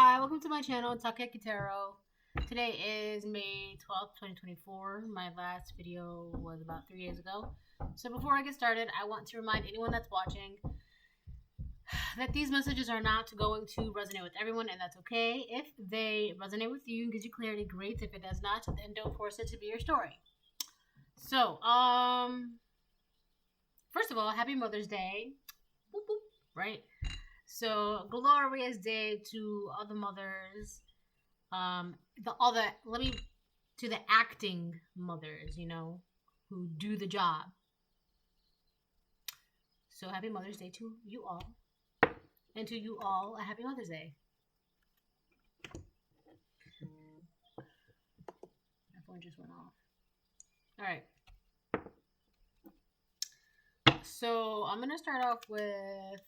Hi, welcome to my channel, Takeki Tarot. Today is May 12th, 2024. My last video was about 3 days ago. So before I get started, I want to remind anyone that's watching that these messages are not going to resonate with everyone, and that's okay. If they resonate with you and gives you clarity, great. If it does not, then don't force it to be your story. So, first of all, happy Mother's Day. Boop, boop, right? So glorious day to all the mothers, to the acting mothers, who do the job. So happy Mother's Day to you all, and to you all a happy Mother's Day. My phone just went off. All right. So I'm gonna start off with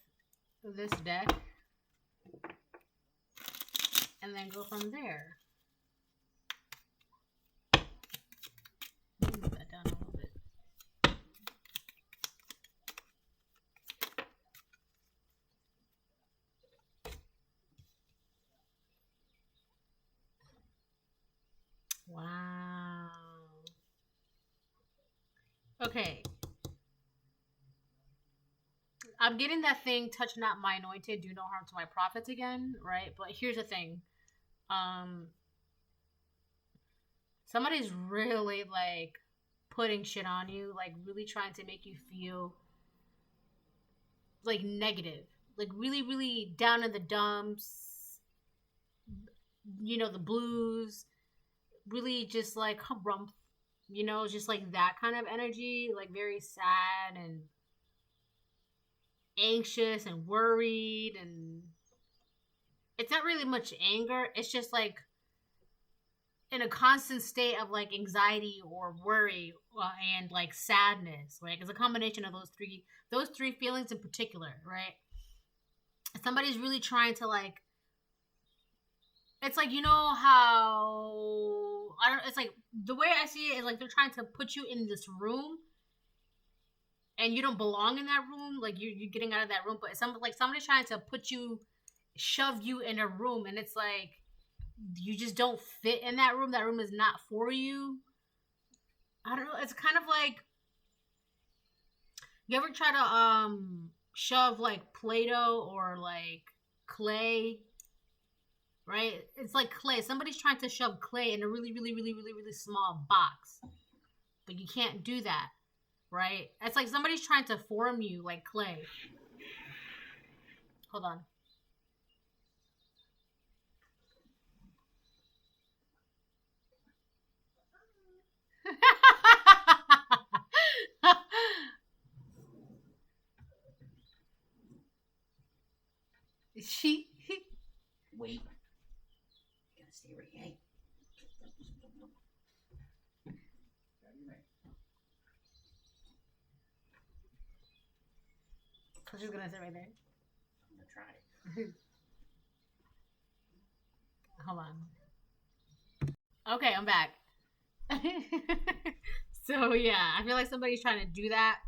this deck and then go from there. Move that down a little bit. Wow. Okay. I'm getting that thing, touch not my anointed, do no harm to my prophets again, right? But here's the thing. Somebody's really, putting shit on you, really trying to make you feel, negative. Really, really down in the dumps. The blues. Really just, harumph. Just, that kind of energy. Very sad and anxious and worried, and it's not really much anger. It's just in a constant state of anxiety or worry, and sadness, right? It's a combination of those three feelings in particular, right? Somebody's really trying to it's how I don't. It's the way I see it is they're trying to put you in this room and you don't belong in that room, you're getting out of that room, but somebody's trying to shove you in a room, and it's you just don't fit in that room. That room is not for you. I don't know. It's kind of you ever try to shove Play-Doh or clay, right? It's like clay. Somebody's trying to shove clay in a really, really, really, really, really small box, but you can't do that. Right? It's somebody's trying to form you like clay. Hold on. She wait. You gotta stay right here. So she's gonna sit right there. I'm gonna try. Hold on. Okay, I'm back. So yeah, I feel like somebody's trying to do that.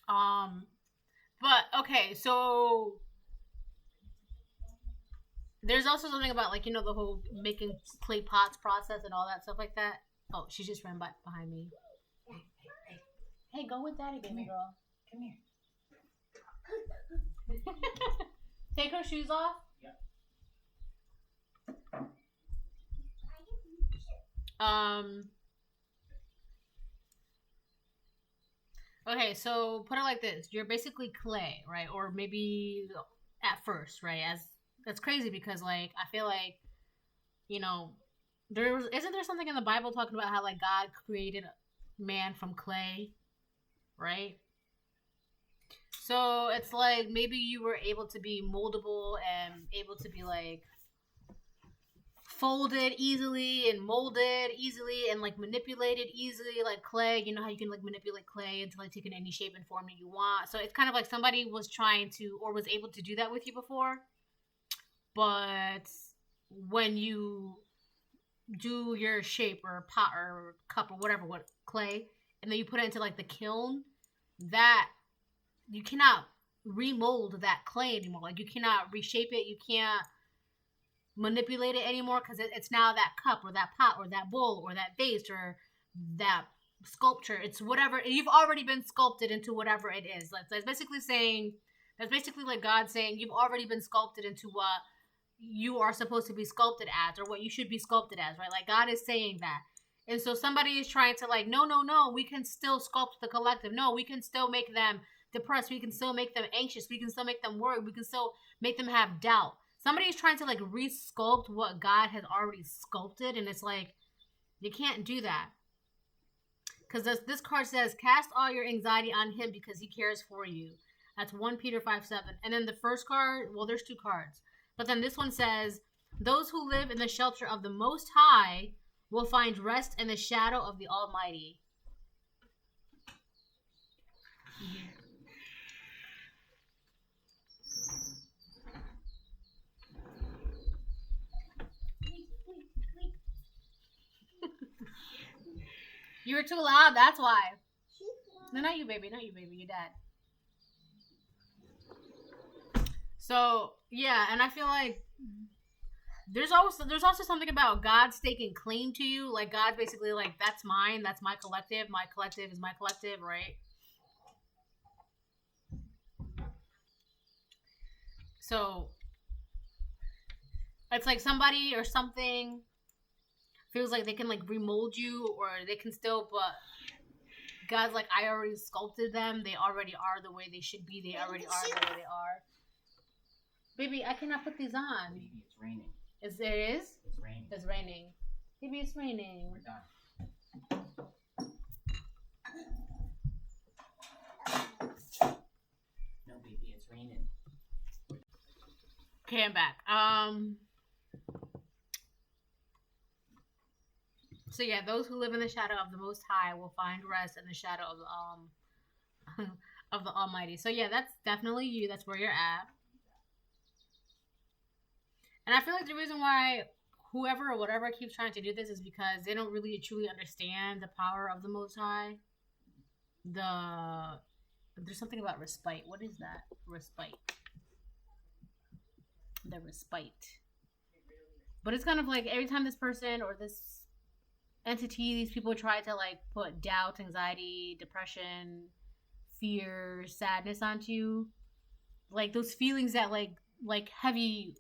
But okay, so there's also something about the whole making clay pots process and all that stuff like that. Oh, she just ran by behind me. Hey, go with daddy, baby girl. Come here. Take her shoes off. Yep. Okay, so put it like this: you're basically clay, right? Or maybe at first, right? That's crazy because I feel isn't there something in the Bible talking about how God created man from clay, right? So it's maybe you were able to be moldable and able to be folded easily and molded easily and manipulated easily like clay. You know how you can manipulate clay into taking any shape and form that you want. So it's kind of somebody was trying to or was able to do that with you before, but when you do your shape or pot or cup or whatever, what clay, and then you put it into the kiln, that you cannot remold that clay anymore. You cannot reshape it. You can't manipulate it anymore because it's now that cup or that pot or that bowl or that vase or that sculpture. It's whatever. You've already been sculpted into whatever it is. Like, that's basically saying, that's basically like God saying you've already been sculpted into what you are supposed to be sculpted as or what you should be sculpted as, right? Like God is saying that. And so somebody is trying to like, no, we can still sculpt the collective. No, we can still make them depressed. We can still make them anxious. We can still make them worried. We can still make them have doubt. Somebody is trying to like re-sculpt what God has already sculpted. And it's like, you can't do that. Because this card says, cast all your anxiety on him because he cares for you. That's 1 Peter 5:7. And then the first card, well, there's 2 cards. But then this one says, those who live in the shelter of the Most High will find rest in the shadow of the Almighty. You were too loud, that's why. No, not you, baby. Not you, baby. Your dad. So, yeah, and I feel like there's also something about God staking claim to you. Like, God's basically like, that's mine. That's my collective. My collective is my collective, right? So, it's like somebody or something feels like they can like remold you or they can still, but God's like, I already sculpted them. They already are the way they should be. They already are the way they are. Baby, I cannot put these on. Baby, it's raining. It is? It's raining. It's raining. Baby, it's raining. We're done. No, baby, it's raining. Okay, I'm back. So yeah, those who live in the shadow of the Most High will find rest in the shadow of the of the Almighty. So yeah, that's definitely you. That's where you're at. And I feel like the reason why whoever or whatever keeps trying to do this is because they don't really truly understand the power of the Most High. There's something about respite. What is that? Respite. The respite. But it's kind of like every time this person or this entity, these people try to like put doubt, anxiety, depression, fear, sadness onto you, like those feelings that like heavy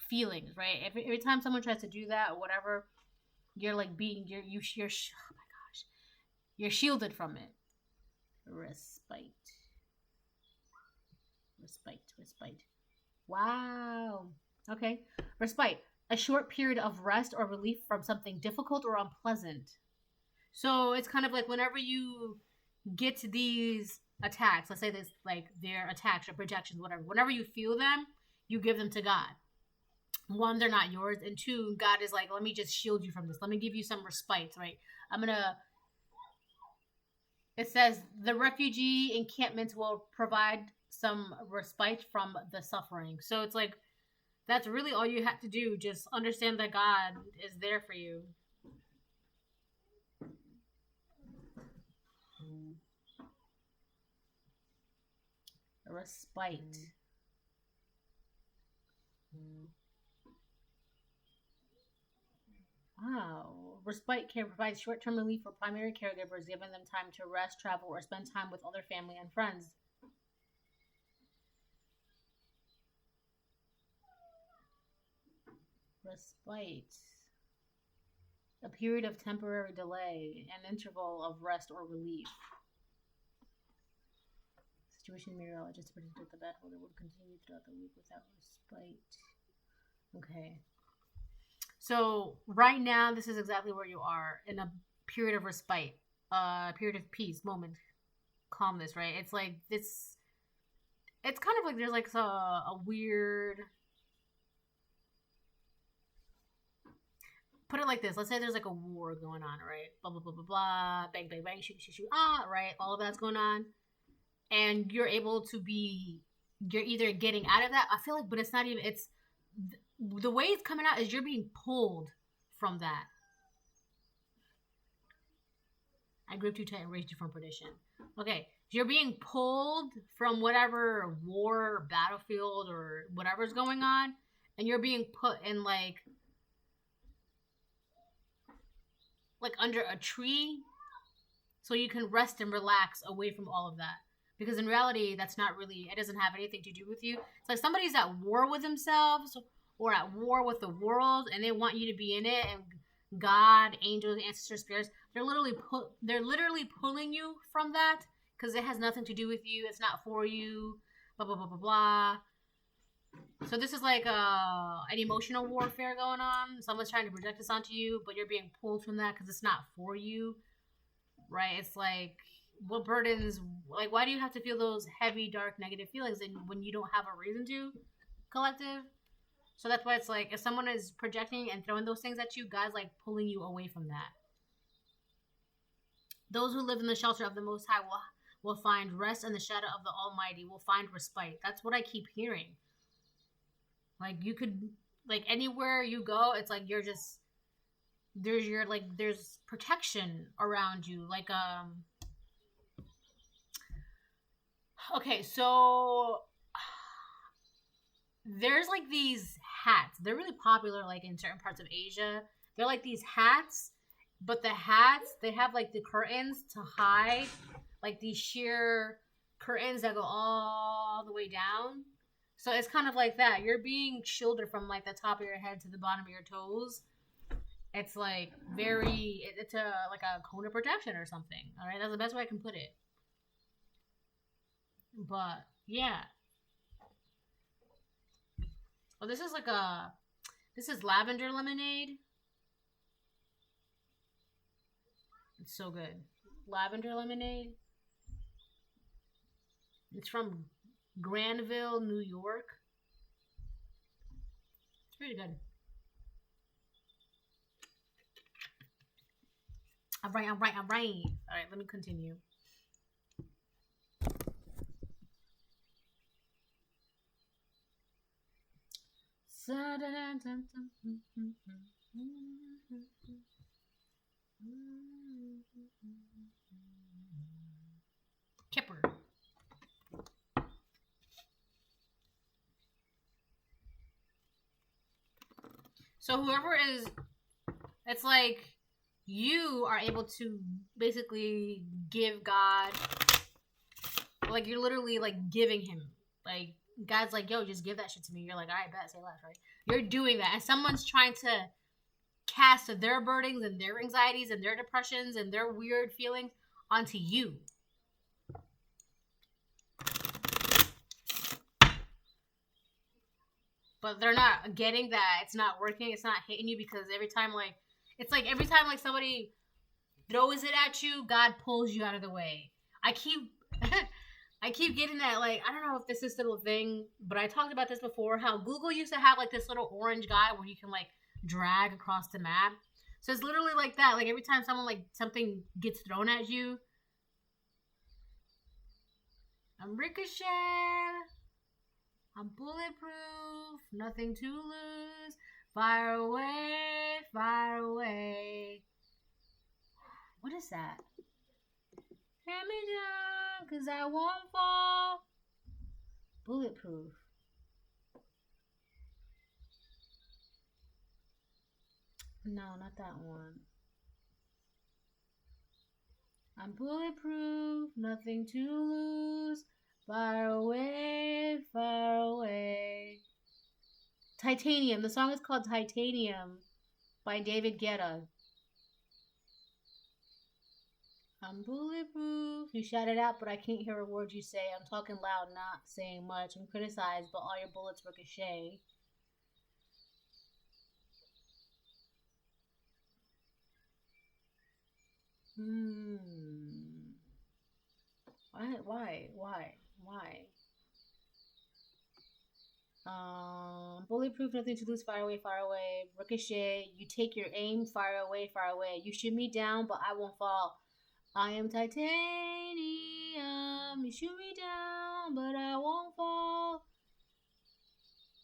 feelings, right? Every time someone tries to do that or whatever, you're like you're oh my gosh, you're shielded from it. Respite. Wow. Okay. Respite. A short period of rest or relief from something difficult or unpleasant. So it's kind of like whenever you get to these attacks, let's say this, like their attacks or projections, whatever, whenever you feel them, you give them to God. 1, they're not yours, and 2, God is like, let me just shield you from this. Let me give you some respite, right? It says the refugee encampments will provide some respite from the suffering. So it's like, that's really all you have to do. Just understand that God is there for you. Respite. Wow. Respite care provides short-term relief for primary caregivers, giving them time to rest, travel, or spend time with other family and friends. Respite. A period of temporary delay, an interval of rest or relief. Situation meteorologist predicted that the bad weather would continue throughout the week without respite. Okay. So right now, this is exactly where you are, in a period of respite, a period of peace, moment, calmness, right? It's like this. It's kind of like there's like a weird. Put it like this. Let's say there's like a war going on, right? Blah, blah, blah, blah, blah. Bang, bang, bang. Shoot, shoot, shoot. Right? All of that's going on. And you're able to be, you're either getting out of that. I feel like, but it's not even, it's, the way it's coming out is you're being pulled from that. I gripped you tight and raised you from perdition. Okay. You're being pulled from whatever war, or battlefield, or whatever's going on. and you're being put in like under a tree so you can rest and relax away from all of that. Because in reality, that's not really, it doesn't have anything to do with you. It's like somebody's at war with themselves or at war with the world, and they want you to be in it. And God, angels, ancestors, spirits, they're literally pulling you from that because it has nothing to do with you. It's not for you. Blah blah blah blah blah. So this is like an emotional warfare going on. Someone's trying to project this onto you, but you're being pulled from that because it's not for you, right? It's like, what burdens, like, why do you have to feel those heavy, dark, negative feelings when you don't have a reason to, collective? So that's why it's like, if someone is projecting and throwing those things at you, God's like pulling you away from that. Those who live in the shelter of the Most High will find rest in the shadow of the Almighty, will find respite. That's what I keep hearing. Like, you could, like, anywhere you go, it's like you're just, there's protection around you. Like, okay, so there's like these hats. They're really popular like in certain parts of Asia. They're like these hats, but the hats, they have like the curtains to hide, like these sheer curtains that go all the way down. So it's kind of like that. You're being shielded from like the top of your head to the bottom of your toes. It's like it's like a cone of protection or something. All right, that's the best way I can put it. But yeah. Oh, this is lavender lemonade. It's so good. Lavender lemonade. It's from Granville, New York. It's pretty good. All right. All right, let me continue. Kipper. So whoever is, it's like you are able to basically give God, like you're literally like giving him, like God's like, yo, just give that shit to me. You're like, all right, bet, say less, right? You're doing that, and someone's trying to cast their burdens and their anxieties and their depressions and their weird feelings onto you. But they're not getting that. It's not working. It's not hitting you because every time somebody throws it at you, God pulls you out of the way. I keep getting that, like, I don't know if this is still a thing, but I talked about this before, how Google used to have like this little orange guy where you can like drag across the map. So it's literally like that. Like every time someone like something gets thrown at you, I'm ricochet. I'm bulletproof, nothing to lose. Fire away, fire away. What is that? Hand me down, 'cause I won't fall. Bulletproof. No, not that one. I'm bulletproof, nothing to lose. Far away, far away. Titanium. The song is called Titanium by David Guetta. I'm bulletproof. You shout it out, but I can't hear a word you say. I'm talking loud, not saying much. I'm criticized, but all your bullets ricochet. Why? Bulletproof, nothing to lose, far away, far away. Ricochet, you take your aim, far away, far away. You shoot me down, but I won't fall. I am titanium. You shoot me down, but I won't fall.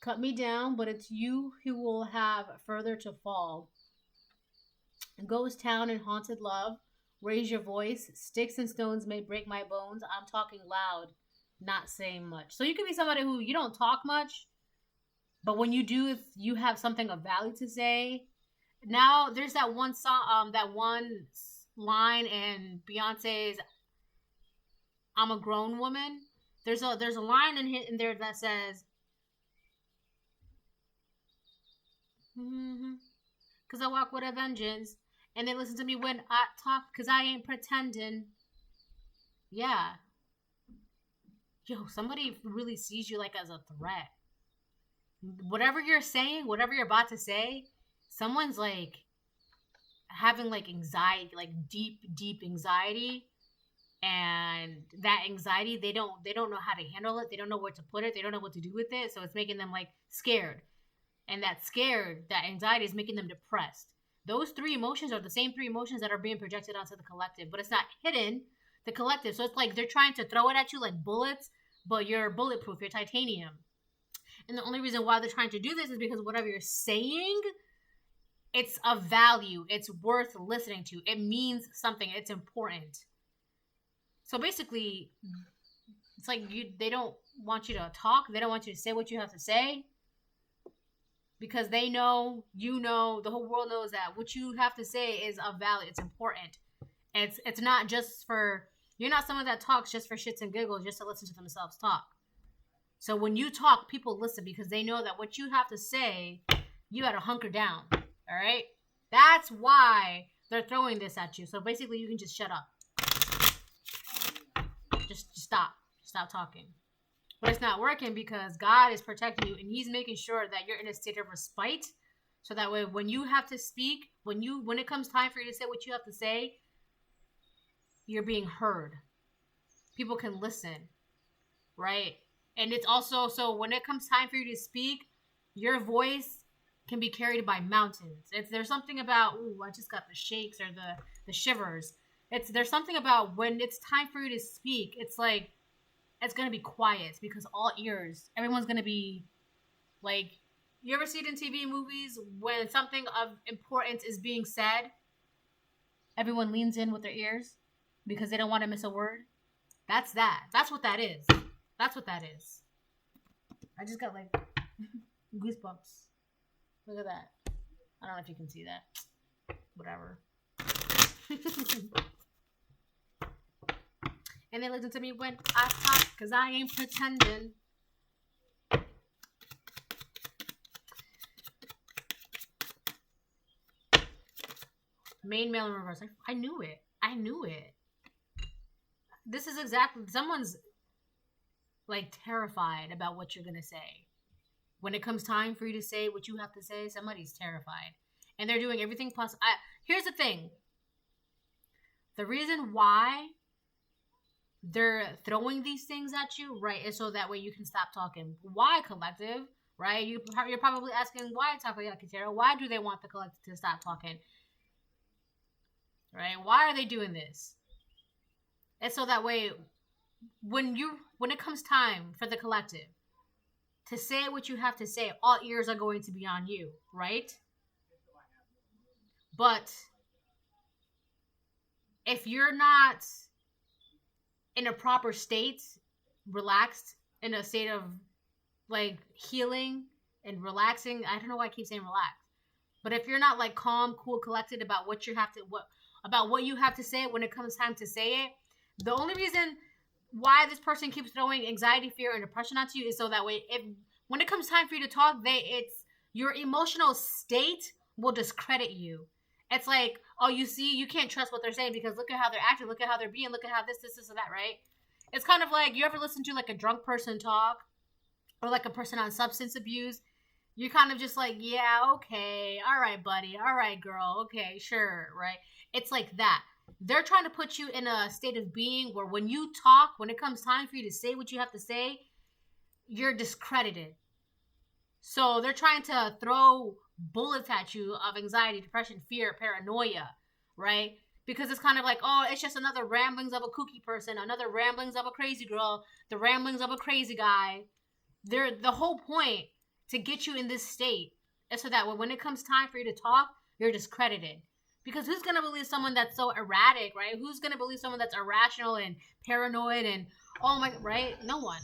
Cut me down, but it's you who will have further to fall. Ghost town and haunted love. Raise your voice. Sticks and stones may break my bones. I'm talking loud, not saying much. So you can be somebody who you don't talk much, But when you do, if you have something of value to say, now there's that one song, that one line in Beyonce's "I'm a Grown Woman." There's a line in there that says, "Cause I walk with a vengeance, and they listen to me when I talk, cause I ain't pretending." Yeah, yo, somebody really sees you like as a threat. Whatever you're saying, whatever you're about to say, someone's like having like anxiety, like deep anxiety, and that anxiety they don't know how to handle it. They don't know where to put it. They don't know what to do with it. So it's making them like scared, and that anxiety is making them depressed. Those three emotions are the same three emotions that are being projected onto the collective, but it's not hidden. The collective, so it's like they're trying to throw it at you like bullets, but you're bulletproof. You're titanium. And the only reason why they're trying to do this is because whatever you're saying, it's of value. It's worth listening to. It means something. It's important. So basically, it's like they don't want you to talk. They don't want you to say what you have to say, because they know, the whole world knows that what you have to say is of value. It's important. It's not just for, you're not someone that talks just for shits and giggles, just to listen to themselves talk. So when you talk, people listen because they know that what you have to say, you got to hunker down. All right? That's why they're throwing this at you. So basically, you can just shut up. Just stop. Stop talking. But it's not working because God is protecting you, and He's making sure that you're in a state of respite. So that way, when you have to speak, when it comes time for you to say what you have to say, you're being heard. People can listen, right? And it's also, so when it comes time for you to speak, your voice can be carried by mountains. There's something about, I just got the shakes or the shivers. There's something about when it's time for you to speak, it's like, it's going to be quiet because all ears, everyone's going to be like, you ever see it in TV movies when something of importance is being said, everyone leans in with their ears because they don't want to miss a word? That's that. That's what that is. That's what that is. I just got like goosebumps. Look at that. I don't know if you can see that. Whatever. And they listen to me when I talk, because I ain't pretending. Main, male, and reverse. I knew it. I knew it. This is exactly, someone's like terrified about what you're going to say. When it comes time for you to say what you have to say, somebody's terrified. And they're doing everything possible. Here's the thing. The reason why they're throwing these things at you, right, is so that way you can stop talking. Why, collective? Right? You're probably asking, why, Takayakitera? Why do they want the collective to stop talking? Right? Why are they doing this? It's so that way, when it comes time for the collective to say what you have to say, all ears are going to be on you, right? But if you're not in a proper state, relaxed, in a state of like healing and relaxing, I don't know why I keep saying relax, but if you're not like calm, cool, collected about what you have to say when it comes time to say it, the only reason why this person keeps throwing anxiety, fear, and depression onto you is so that way, when it comes time for you to talk, it's your emotional state will discredit you. It's like, oh, you see, you can't trust what they're saying because look at how they're acting, look at how they're being, look at how this, and that, right? It's kind of like, you ever listen to like a drunk person talk or like a person on substance abuse? You're kind of just like, yeah, okay, all right, buddy, all right, girl, okay, sure, right? It's like that. They're trying to put you in a state of being where when you talk, when it comes time for you to say what you have to say, you're discredited. So they're trying to throw bullets at you of anxiety, depression, fear, paranoia, right? Because it's kind of like, oh, it's just another ramblings of a kooky person, another ramblings of a crazy girl, the ramblings of a crazy guy. The whole point to get you in this state is so that when it comes time for you to talk, you're discredited. Because who's going to believe someone that's so erratic, right? Who's going to believe someone that's irrational and paranoid and, oh my, right? No one.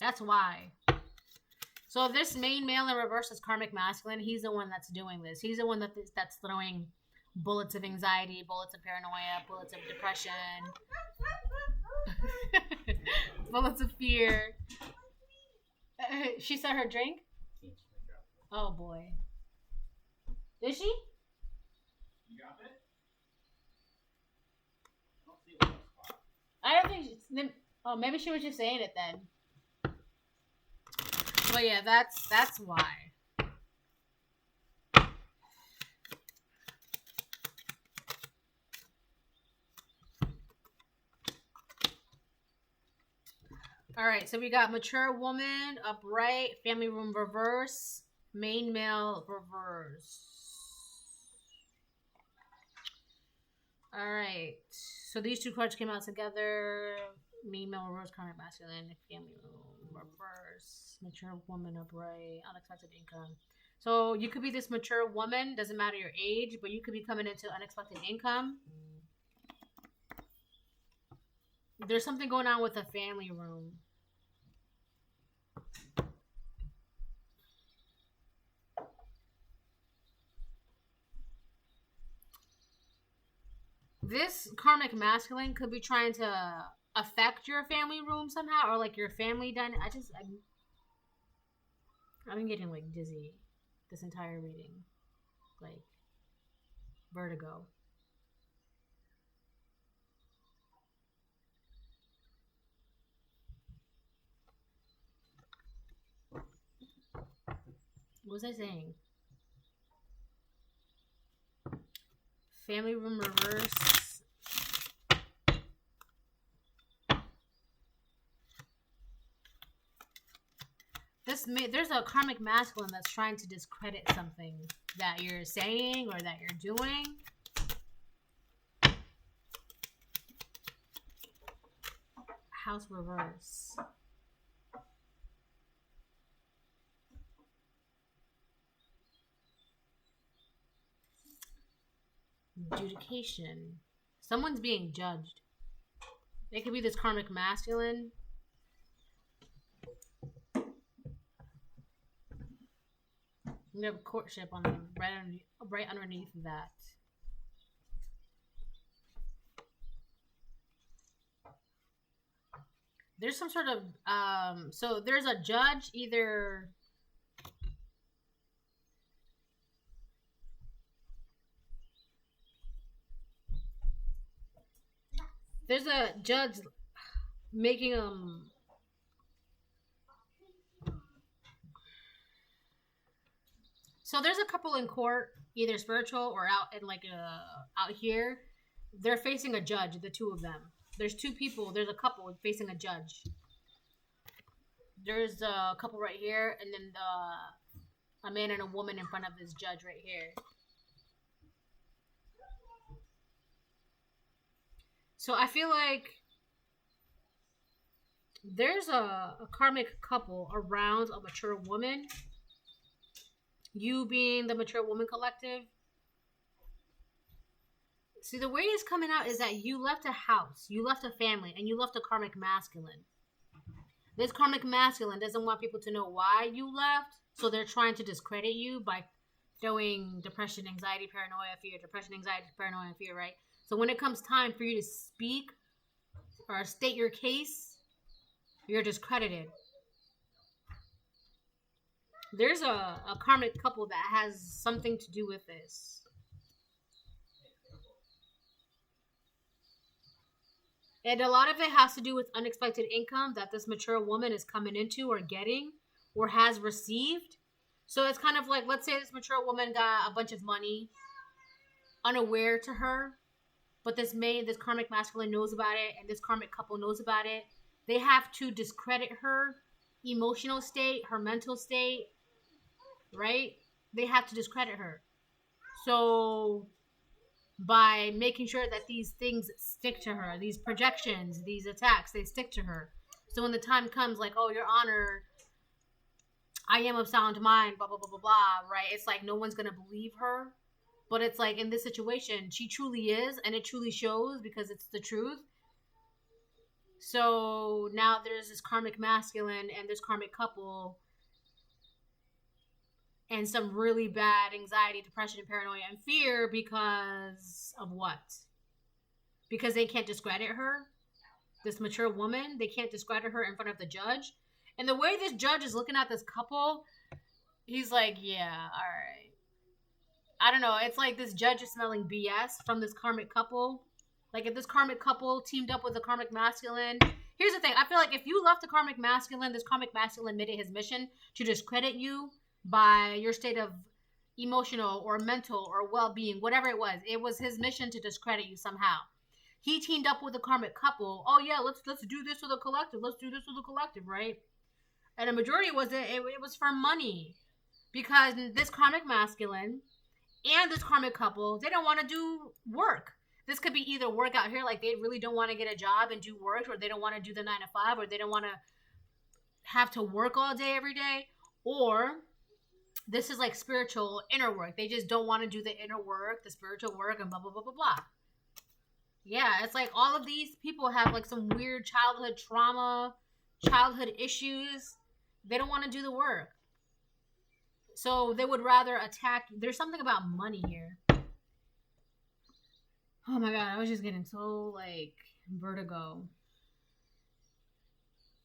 That's why. So this main male in reverse is karmic masculine. He's the one that's doing this. He's the one that's throwing bullets of anxiety, bullets of paranoia, bullets of depression, bullets of fear. She said her drink? Oh boy. Did she? You got it? I don't think she, oh, maybe she was just saying it then. But yeah, that's why. All right, so we got mature woman, upright, family room reverse, main male reverse. All right, so these two cards came out together. Main male reverse, karmic masculine, family room reverse, mature woman, upright, unexpected income. So you could be this mature woman, doesn't matter your age, but you could be coming into unexpected income. There's something going on with the family room. This karmic masculine could be trying to affect your family room somehow, or like your family done. I've been getting like dizzy this entire reading, like vertigo. What was I saying? Family room reverse. There's a karmic masculine that's trying to discredit something that you're saying or that you're doing. House reverse. Adjudication. Someone's being judged. They could be this karmic masculine. We have courtship on them right underneath that. There's some sort of so there's a judge either. There's a judge making so there's a couple in court, either spiritual or out in like out here. They're facing a judge, the two of them. There's two people, there's a couple facing a judge. There's a couple right here, and then a man and a woman in front of this judge right here. So I feel like there's a karmic couple around a mature woman. You being the mature woman collective. See, the way it's coming out is that you left a house, you left a family, and you left a karmic masculine. This karmic masculine doesn't want people to know why you left, so they're trying to discredit you by throwing depression, anxiety, paranoia, fear, depression, anxiety, paranoia, and fear, right? So when it comes time for you to speak or state your case, you're discredited. There's a karmic couple that has something to do with this. And a lot of it has to do with unexpected income that this mature woman is coming into or getting or has received. So it's kind of like, let's say this mature woman got a bunch of money unaware to her, but this karmic masculine knows about it, and this karmic couple knows about it. They have to discredit her emotional state, her mental state, right? They have to discredit her. So by making sure that these things stick to her, these projections, these attacks, they stick to her. So when the time comes, like, oh, Your Honor, I am of sound mind, blah, blah, blah, blah, blah, right? It's like no one's going to believe her. But it's like in this situation, she truly is, and it truly shows because it's the truth. So now there's this karmic masculine and this karmic couple and some really bad anxiety, depression, and paranoia and fear because of what? Because they can't discredit her, this mature woman. They can't discredit her in front of the judge. And the way this judge is looking at this couple, he's like, yeah, all right. I don't know. It's like this judge is smelling BS from this karmic couple. Like if this karmic couple teamed up with the karmic masculine. Here's the thing. I feel like if you left the karmic masculine, this karmic masculine made it his mission to discredit you by your state of emotional or mental or well-being, whatever it was. It was his mission to discredit you somehow. He teamed up with a karmic couple. Oh yeah, let's do this with a collective. Let's do this with a collective, right? And a majority was it was for money. Because this karmic masculine and this karmic couple, they don't want to do work. This could be either work out here, like they really don't want to get a job and do work, or they don't want to do the 9 to 5, or they don't want to have to work all day every day, or this is like spiritual inner work. They just don't want to do the inner work, the spiritual work, and blah, blah, blah, blah, blah. Yeah, it's like all of these people have like some weird childhood trauma, childhood issues. They don't want to do the work. So they would rather attack. There's something about money here. Oh my god, I was just getting so like vertigo.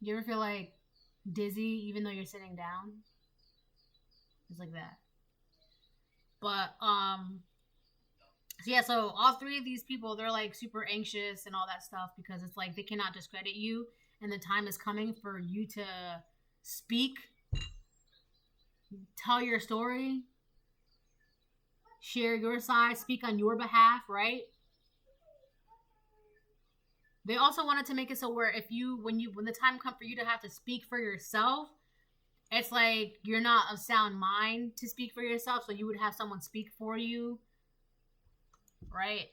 You ever feel like dizzy even though you're sitting down? It's like that. But so yeah, so all three of these people, they're like super anxious and all that stuff because it's like they cannot discredit you, and the time is coming for you to speak, tell your story, share your side, speak on your behalf, right? They also wanted to make it so where if you when the time comes for you to have to speak for yourself, it's like you're not of sound mind to speak for yourself, so you would have someone speak for you, right?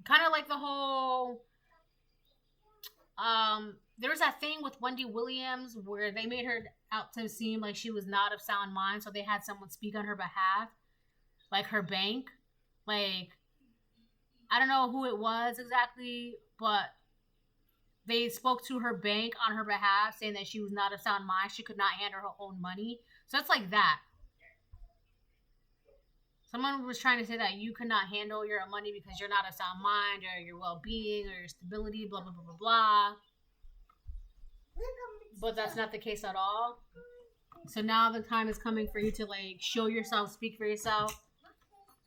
Kind of like the whole there was that thing with Wendy Williams where they made her out to seem like she was not of sound mind, so they had someone speak on her behalf, like her bank. Like, I don't know who it was exactly, but they spoke to her bank on her behalf, saying that she was not of sound mind. She could not handle her own money. So it's like that. Someone was trying to say that you could not handle your money because you're not of sound mind or your well-being or your stability, blah, blah, blah, blah, blah. But that's not the case at all. So now the time is coming for you to like show yourself, speak for yourself.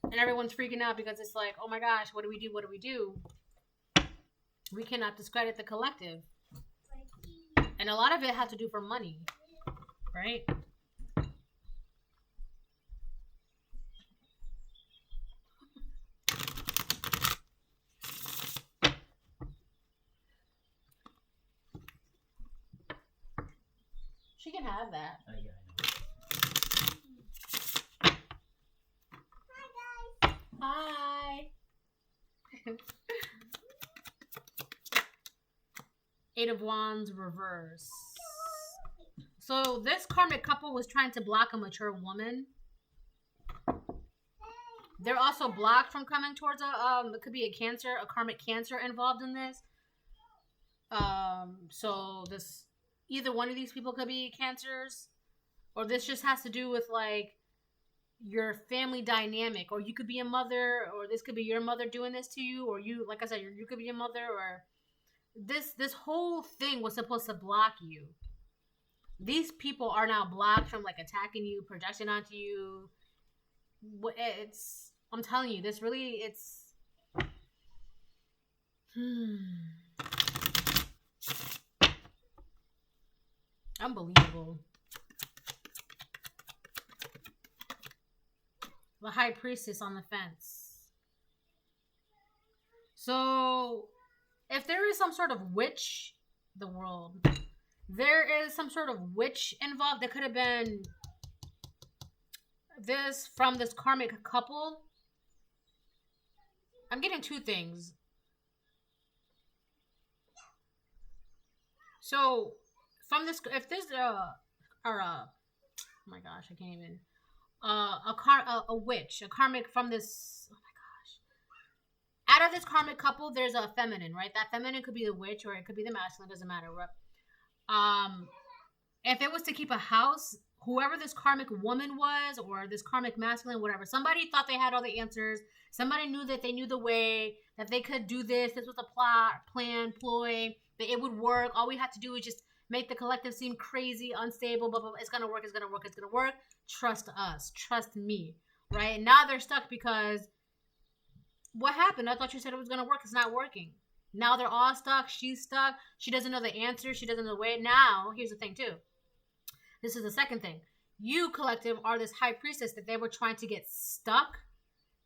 And everyone's freaking out because it's like, oh my gosh, what do we do? What do we do? We cannot discredit the collective. And a lot of it has to do for money, right? She can have that. Oh, yeah, I know. Hi. Eight of Wands reverse. So this karmic couple was trying to block a mature woman. They're also blocked from coming towards it could be a cancer, a karmic cancer involved in this. So this either one of these people could be cancers, or this just has to do with like your family dynamic, or you could be a mother, or this could be your mother doing this to you, or you, like I said, you could be a mother, or this whole thing was supposed to block you. These people are now blocked from like attacking you, projecting onto you. I'm telling you, this really, it's unbelievable. The High Priestess on the fence. So, if there is some sort of witch, there is some sort of witch involved. That could have been this from this karmic couple. I'm getting two things. So, from this, if this, oh my gosh, I can't even. A witch, a karmic from this. Oh my gosh. out of this karmic couple, there's a feminine, right? That feminine could be the witch or it could be the masculine, doesn't matter. If it was to keep a house, whoever this karmic woman was or this karmic masculine, whatever, somebody thought they had all the answers. Somebody knew that they knew the way, that they could do this. This was a plot, plan, ploy, that it would work. All we had to do is just make the collective seem crazy, unstable, blah, blah, blah. It's going to work, it's going to work, it's going to work. Trust us. Trust me, right? And now they're stuck because what happened? I thought you said it was going to work. It's not working. Now they're all stuck. She's stuck. She doesn't know the answer. She doesn't know the way. Now, here's the thing, too. This is the second thing. You, collective, are this high priestess that they were trying to get stuck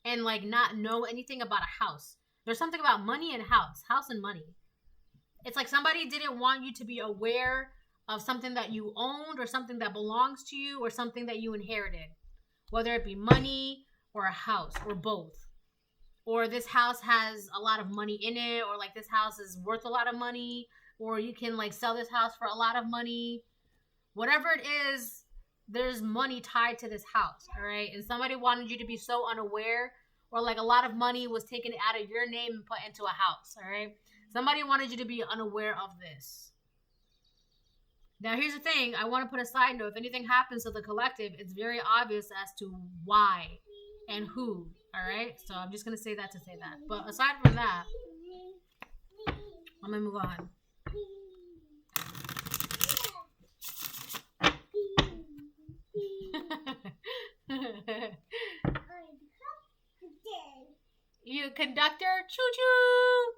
and, like, not know anything about a house. There's something about money and house and money. It's like somebody didn't want you to be aware of something that you owned or something that belongs to you or something that you inherited. Whether it be money or a house or both. Or this house has a lot of money in it, or, like, this house is worth a lot of money, or you can, like, sell this house for a lot of money. Whatever it is, there's money tied to this house, all right? And somebody wanted you to be so unaware, or like a lot of money was taken out of your name and put into a house, all right? Somebody wanted you to be unaware of this. Now, here's the thing. I want to put a side note. If anything happens to the collective, it's very obvious as to why and who, all right? So I'm just going to say that to say that. But aside from that, I'm going to move on. You conductor, choo-choo.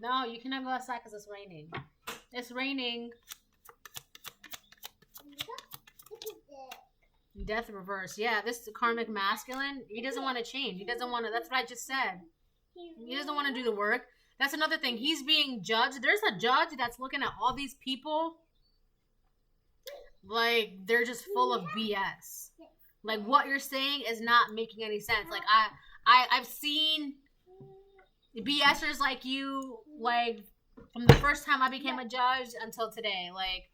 No, you cannot go outside because it's raining. It's raining. Death reverse. Yeah, this karmic masculine, he doesn't want to change. He doesn't want to, that's what I just said. He doesn't want to do the work. That's another thing. He's being judged. There's a judge that's looking at all these people like they're just full of BS. Like what you're saying is not making any sense. Like I've seen BSers like you, like from the first time I became a judge until today. Like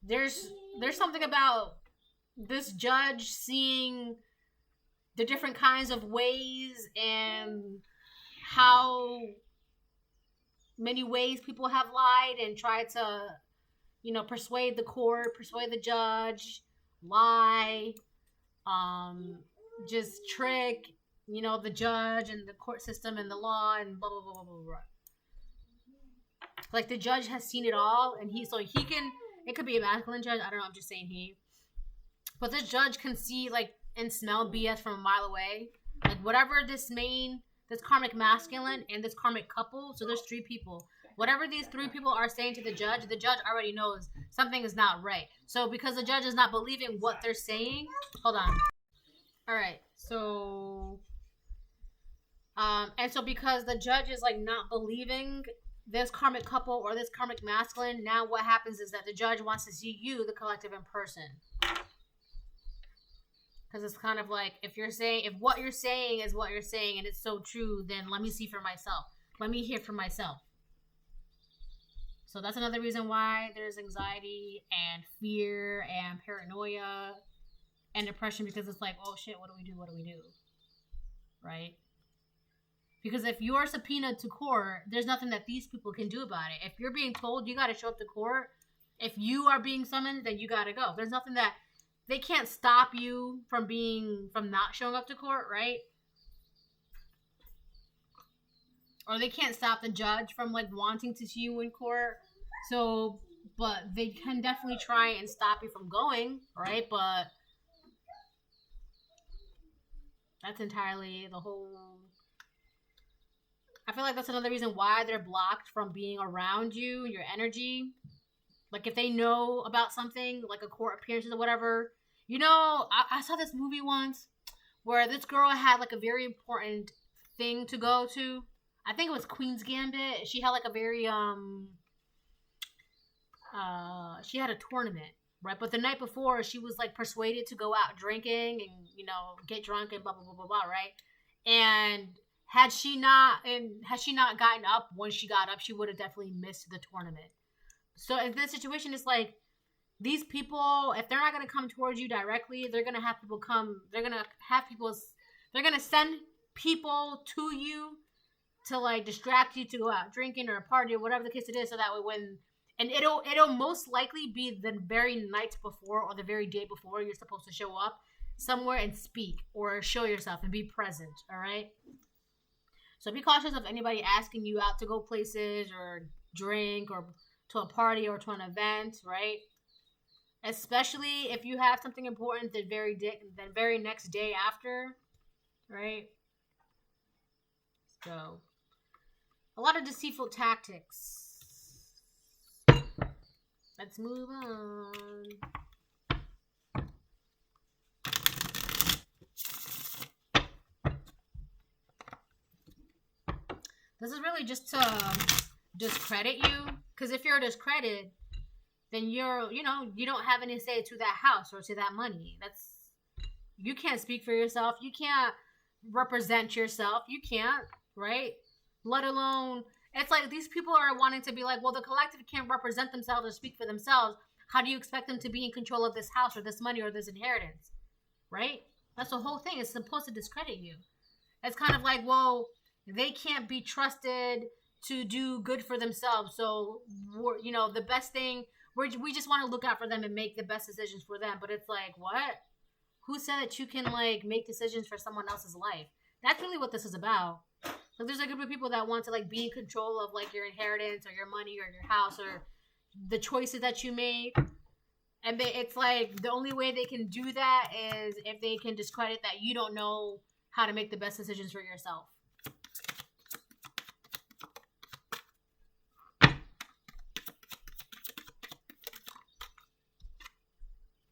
there's something about this judge seeing the different kinds of ways and how many ways people have lied and tried to, you know, persuade the court, persuade the judge, lie, just trick, you know, the judge and the court system and the law and blah, blah, blah, blah, blah, blah. Like the judge has seen it all and he can, it could be a masculine judge, I don't know, I'm just saying he. But this judge can see like and smell BS from a mile away. Like whatever this karmic masculine and this karmic couple, so there's three people. Whatever these three people are saying to the judge already knows something is not right. So because the judge is not believing what they're saying, hold on. All right, so, and so because the judge is like not believing this karmic couple or this karmic masculine, now what happens is that the judge wants to see you, the collective, in person. Because it's kind of like, if what you're saying is what you're saying and it's so true, then let me see for myself. Let me hear for myself. So that's another reason why there's anxiety and fear and paranoia and depression, because it's like, oh shit, what do we do? What do we do? Right? Because if you're subpoenaed to court, there's nothing that these people can do about it. If you're being told you got to show up to court, if you are being summoned, then you got to go. There's nothing that they can't stop you from not showing up to court, right? Or they can't stop the judge from like wanting to see you in court. So, but they can definitely try and stop you from going, right? But that's entirely the whole. I feel like that's another reason why they're blocked from being around you, your energy. Like if they know about something, like a court appearance or whatever. You know, I saw this movie once where this girl had like a very important thing to go to. I think it was Queen's Gambit. She had like a very, she had a tournament, right? But the night before, she was like persuaded to go out drinking and, you know, get drunk and blah, blah, blah, blah, blah, right? And had she not gotten up, once she got up, she would have definitely missed the tournament. So in this situation, it's like, these people, if they're not going to come towards you directly, they're going to have people come. They're going to have people. They're going to send people to you to like distract you to go out drinking or a party or whatever the case it is. So that way when, and it'll most likely be the very night before or the very day before you're supposed to show up somewhere and speak or show yourself and be present. All right. So be cautious of anybody asking you out to go places or drink or to a party or to an event, right? Especially if you have something important the very next day after, right? So, a lot of deceitful tactics. Let's move on. This is really just to discredit you. Because if you're discredited, then you don't have any say to that house or to that money. You can't speak for yourself. You can't represent yourself. You can't, right? Let alone, it's like these people are wanting to be like, well, the collective can't represent themselves or speak for themselves. How do you expect them to be in control of this house or this money or this inheritance, right? That's the whole thing. It's supposed to discredit you. It's kind of like, well, they can't be trusted to do good for themselves. So, the best thing, we just want to look out for them and make the best decisions for them. But it's like, what? Who said that you can, like, make decisions for someone else's life? That's really what this is about. Like, there's a group of people that want to, like, be in control of, like, your inheritance or your money or your house or the choices that you made. And it's like the only way they can do that is if they can discredit that you don't know how to make the best decisions for yourself.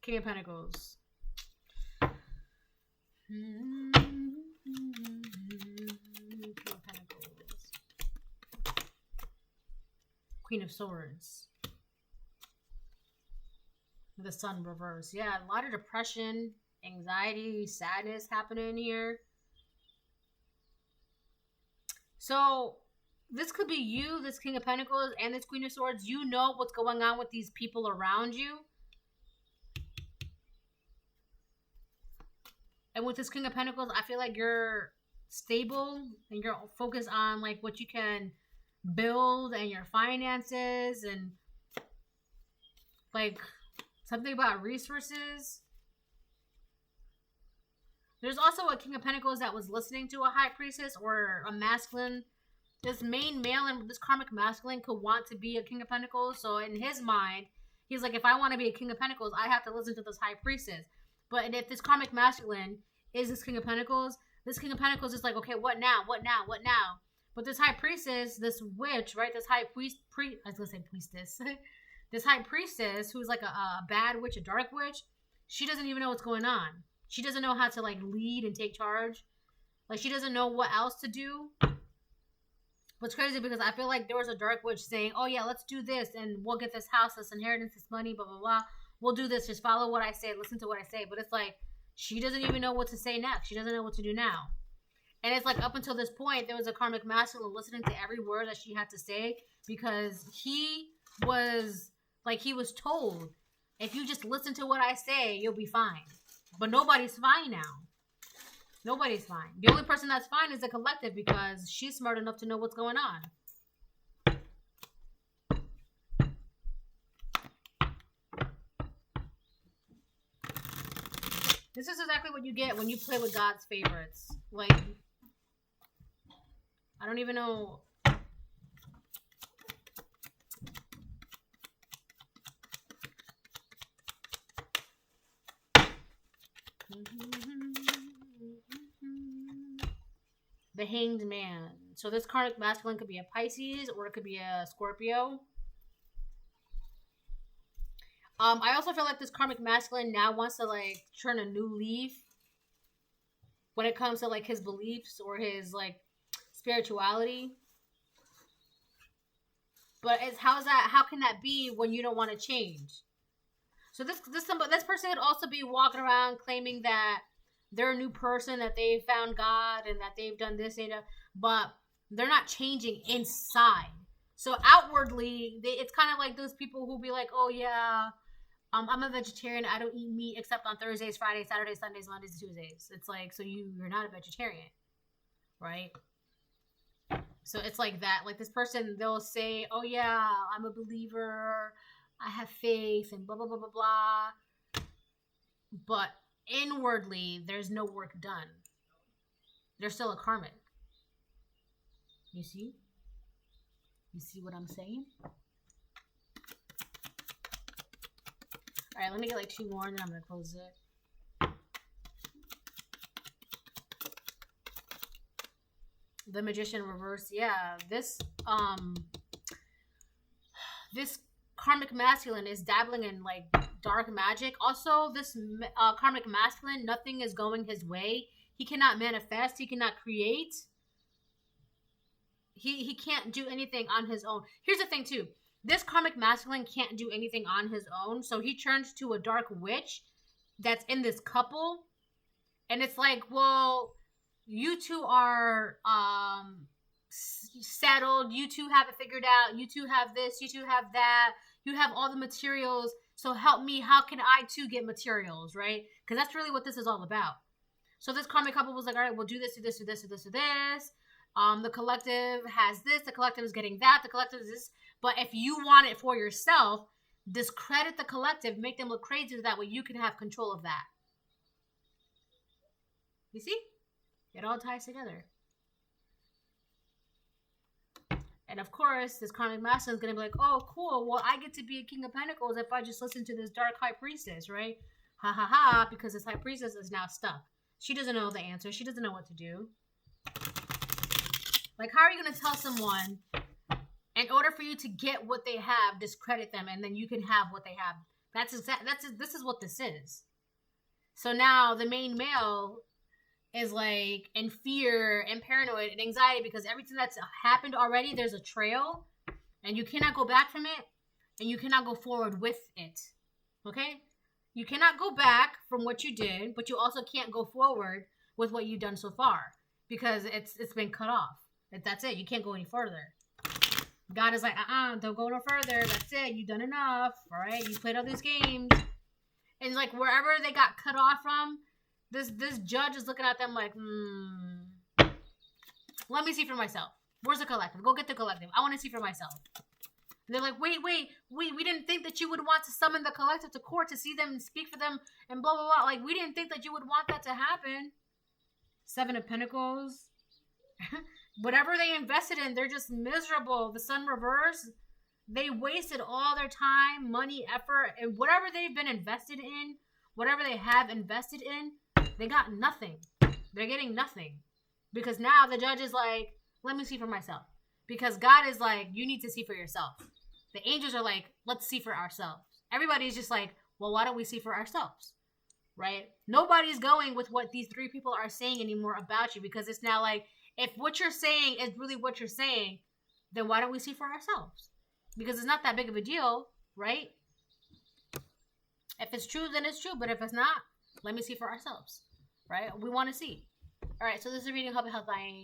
King of Pentacles. King of Pentacles. Queen of Swords. The Sun reverse. Yeah, a lot of depression, anxiety, sadness happening here. So, this could be you, this King of Pentacles, and this Queen of Swords. You know what's going on with these people around you. And with this King of Pentacles, I feel like you're stable and you're focused on like what you can build and your finances and like something about resources. There's also a King of Pentacles that was listening to a High Priestess or a masculine. This main male and this karmic masculine could want to be a King of Pentacles. So in his mind, he's like, if I want to be a King of Pentacles, I have to listen to this High Priestess. But if this karmic masculine is this King of Pentacles, this King of Pentacles is like, okay, what now? What now? What now? But this High Priestess, this witch, right? This High I was going to say Priestess. This High Priestess, who's like a bad witch, a dark witch, she doesn't even know what's going on. She doesn't know how to like lead and take charge. Like she doesn't know what else to do. What's crazy because I feel like there was a dark witch saying, oh yeah, let's do this and we'll get this house, this inheritance, this money, blah, blah, blah. We'll do this. Just follow what I say. Listen to what I say. But it's like, she doesn't even know what to say next. She doesn't know what to do now. And it's like up until this point, there was a karmic masculine listening to every word that she had to say because he was told, if you just listen to what I say, you'll be fine. But nobody's fine now. Nobody's fine. The only person that's fine is the collective because she's smart enough to know what's going on. This is exactly what you get when you play with God's favorites. Like, I don't even know. The Hanged Man. So this karmic masculine could be a Pisces or it could be a Scorpio. I also feel like this karmic masculine now wants to like turn a new leaf when it comes to like his beliefs or his like spirituality. But how can that be when you don't want to change? So this person could also be walking around claiming that they're a new person, that they found God and that they've done this and that, but they're not changing inside. So outwardly, it's kind of like those people who be like, oh yeah, I'm a vegetarian. I don't eat meat except on Thursdays, Fridays, Saturdays, Sundays, Mondays, and Tuesdays. It's like, so you're not a vegetarian, right? So it's like that. Like this person, they'll say, oh yeah, I'm a believer. I have faith and blah, blah, blah, blah, blah. But inwardly, there's no work done. They're still a karmic. You see? You see what I'm saying? All right, let me get like 2 more and then I'm going to close it. The Magician reverse. Yeah, this karmic masculine is dabbling in like dark magic. Also, this karmic masculine, nothing is going his way. He cannot manifest. He cannot create. He can't do anything on his own. Here's the thing too. This karmic masculine can't do anything on his own, so he turns to a dark witch that's in this couple, and it's like, well, you two are settled, you two have it figured out, you two have this, you two have that, you have all the materials, so help me, how can I too get materials, right? Because that's really what this is all about. So this karmic couple was like, all right, we'll do this, do this, do this, do this, do this. The collective has this, the collective is getting that, the collective is this. But if you want it for yourself, discredit the collective, make them look crazy, so that way you can have control of that. You see? It all ties together. And of course, this karmic masculine is going to be like, oh, cool. Well, I get to be a King of Pentacles if I just listen to this dark high priestess, right? Ha ha ha, because this high priestess is now stuck. She doesn't know the answer. She doesn't know what to do. Like, how are you going to tell someone, in order for you to get what they have, discredit them, and then you can have what they have? This is what this is. So now the main male is like in fear and paranoid and anxiety because everything that's happened already, there's a trail, and you cannot go back from it, and you cannot go forward with it. Okay? You cannot go back from what you did, but you also can't go forward with what you've done so far because it's been cut off. That's it. You can't go any further. God is like, don't go no further. That's it. You've done enough. All right? You played all these games. And like wherever they got cut off from, this judge is looking at them like, let me see for myself. Where's the collective? Go get the collective. I want to see for myself. And they're like, wait, we didn't think that you would want to summon the collective to court to see them and speak for them and blah, blah, blah. Like, we didn't think that you would want that to happen. 7 of Pentacles. Whatever they invested in, they're just miserable. The Sun reverse. They wasted all their time, money, effort, and whatever they've been invested in, whatever they have invested in, they got nothing. They're getting nothing. Because now the judge is like, let me see for myself. Because God is like, you need to see for yourself. The angels are like, let's see for ourselves. Everybody's just like, well, why don't we see for ourselves? Right? Nobody's going with what these 3 people are saying anymore about you, because it's now like, if what you're saying is really what you're saying, then why don't we see for ourselves? Because it's not that big of a deal, right? If it's true, then it's true. But if it's not, let me see for ourselves, right? We want to see. All right, so this is a reading. Hope it helped. Bye.